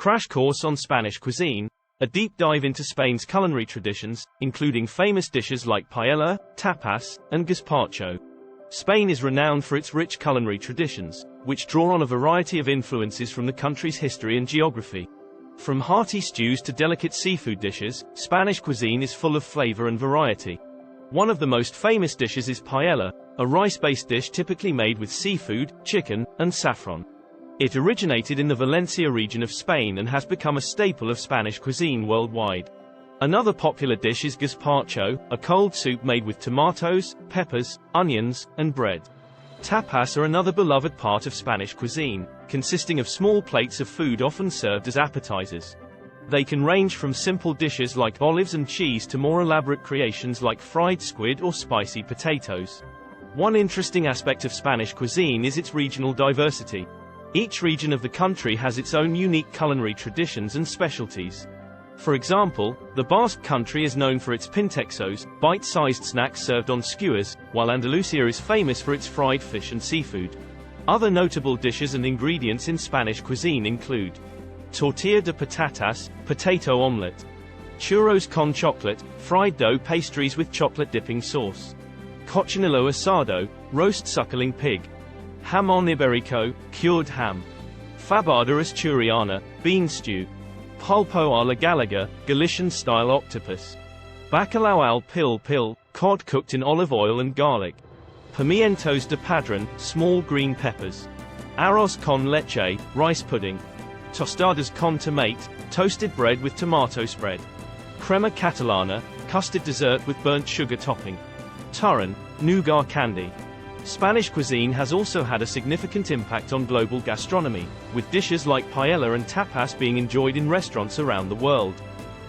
Crash Course on Spanish Cuisine, a deep dive into Spain's culinary traditions, including famous dishes like paella, tapas, and gazpacho. Spain is renowned for its rich culinary traditions, which draw on a variety of influences from the country's history and geography. From hearty stews to delicate seafood dishes, Spanish cuisine is full of flavor and variety. One of the most famous dishes is paella, a rice-based dish typically made with seafood, chicken, and saffron. It originated in the Valencia region of Spain and has become a staple of Spanish cuisine worldwide. Another popular dish is gazpacho, a cold soup made with tomatoes, peppers, onions, and bread. Tapas are another beloved part of Spanish cuisine, consisting of small plates of food often served as appetizers. They can range from simple dishes like olives and cheese to more elaborate creations like fried squid or spicy potatoes. One interesting aspect of Spanish cuisine is its regional diversity. Each region of the country has its own unique culinary traditions and specialties. For example, the Basque country is known for its pintexos, bite-sized snacks served on skewers, while Andalusia is famous for its fried fish and seafood. Other notable dishes and ingredients in Spanish cuisine include tortilla de patatas, potato omelette; churros con chocolate, fried dough pastries with chocolate dipping sauce; cochinillo asado, roast suckling pig; jamón ibérico, cured ham; fabada asturiana, bean stew; pulpo a la gallega, Galician-style octopus; bacalao al pil, cod cooked in olive oil and garlic; pimientos de padrón, small green peppers; arroz con leche, rice pudding; tostadas con tomate, toasted bread with tomato spread; crema catalana, custard dessert with burnt sugar topping; turrón, nougat candy. Spanish cuisine has also had a significant impact on global gastronomy, with dishes like paella and tapas being enjoyed in restaurants around the world.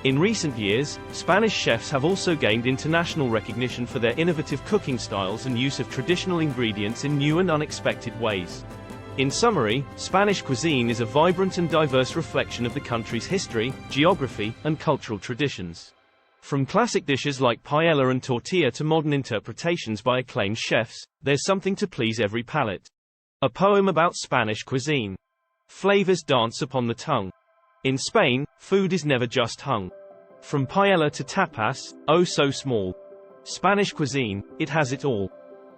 In recent years, Spanish chefs have also gained international recognition for their innovative cooking styles and use of traditional ingredients in new and unexpected ways. In summary, Spanish cuisine is a vibrant and diverse reflection of the country's history, geography, and cultural traditions. From classic dishes like paella and tortilla to modern interpretations by acclaimed chefs, there's something to please every palate. A poem about Spanish cuisine. Flavors dance upon the tongue. In Spain, food is never just hung. From paella to tapas, oh so small. Spanish cuisine, it has it all.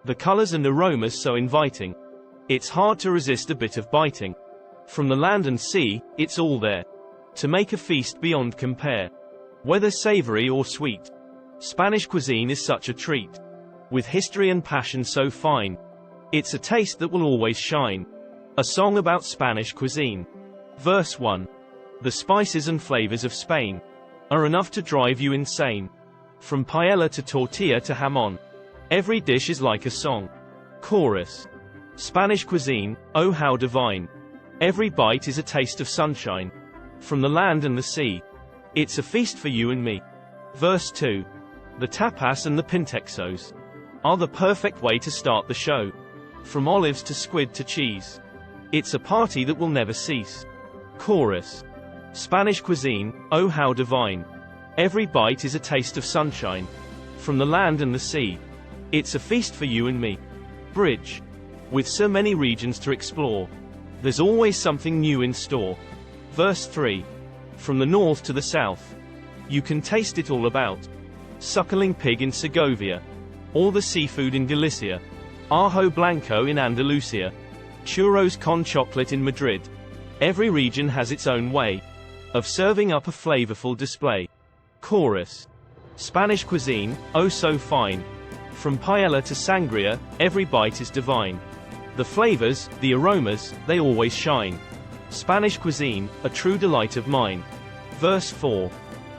The colors and aromas so inviting. It's hard to resist a bit of biting. From the land and sea, it's all there. To make a feast beyond compare. Whether savory or sweet, Spanish cuisine is such a treat. With history and passion so fine, it's a taste that will always shine. A song about Spanish cuisine. Verse 1. The spices and flavors of Spain are enough to drive you insane. From paella to tortilla to jamón, every dish is like a song. Chorus. Spanish cuisine, oh how divine. Every bite is a taste of sunshine. From the land and the sea, it's a feast for you and me. Verse 2. The tapas and the pintexos are the perfect way to start the show. From olives to squid to cheese, it's a party that will never cease. Chorus. Spanish cuisine, oh how divine. Every bite is a taste of sunshine. From the land and the sea, it's a feast for you and me. Bridge. With so many regions to explore, there's always something new in store. Verse 3. From the north to the south, you can taste it all about. Suckling pig in Segovia, or the seafood in Galicia. Ajo blanco in Andalusia. Churros con chocolate in Madrid. Every region has its own way of serving up a flavorful display. Chorus. Spanish cuisine, oh so fine. From paella to sangria, every bite is divine. The flavors, the aromas, they always shine. Spanish cuisine, a true delight of mine. Verse 4.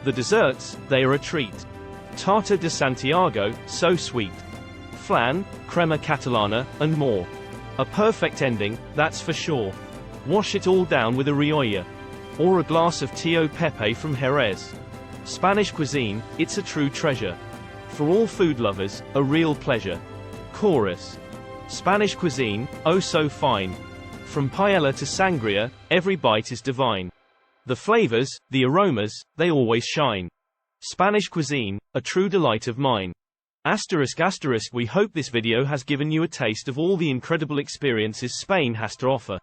The desserts, they are a treat. Tarta de Santiago, so sweet. Flan, crema catalana, and more. A perfect ending, that's for sure. Wash it all down with a rioja, or a glass of tío Pepe from Jerez. Spanish cuisine, it's a true treasure. For all food lovers, a real pleasure. Chorus. Spanish cuisine, oh so fine. From paella to sangria, every bite is divine. The flavors, the aromas, they always shine. Spanish cuisine, a true delight of mine. ***, we hope this video has given you a taste of all the incredible experiences Spain has to offer.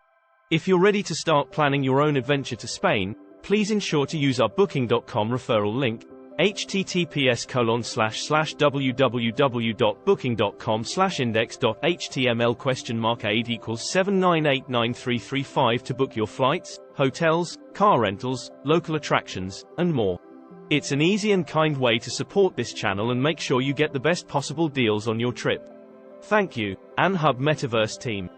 If you're ready to start planning your own adventure to Spain, please ensure to use our booking.com referral link, https://www.booking.com/index.html?aid equals 7989335 to book your flights, hotels, car rentals, local attractions, and more. It's an easy and kind way to support this channel and make sure you get the best possible deals on your trip. Thank you, Anhub Metaverse team.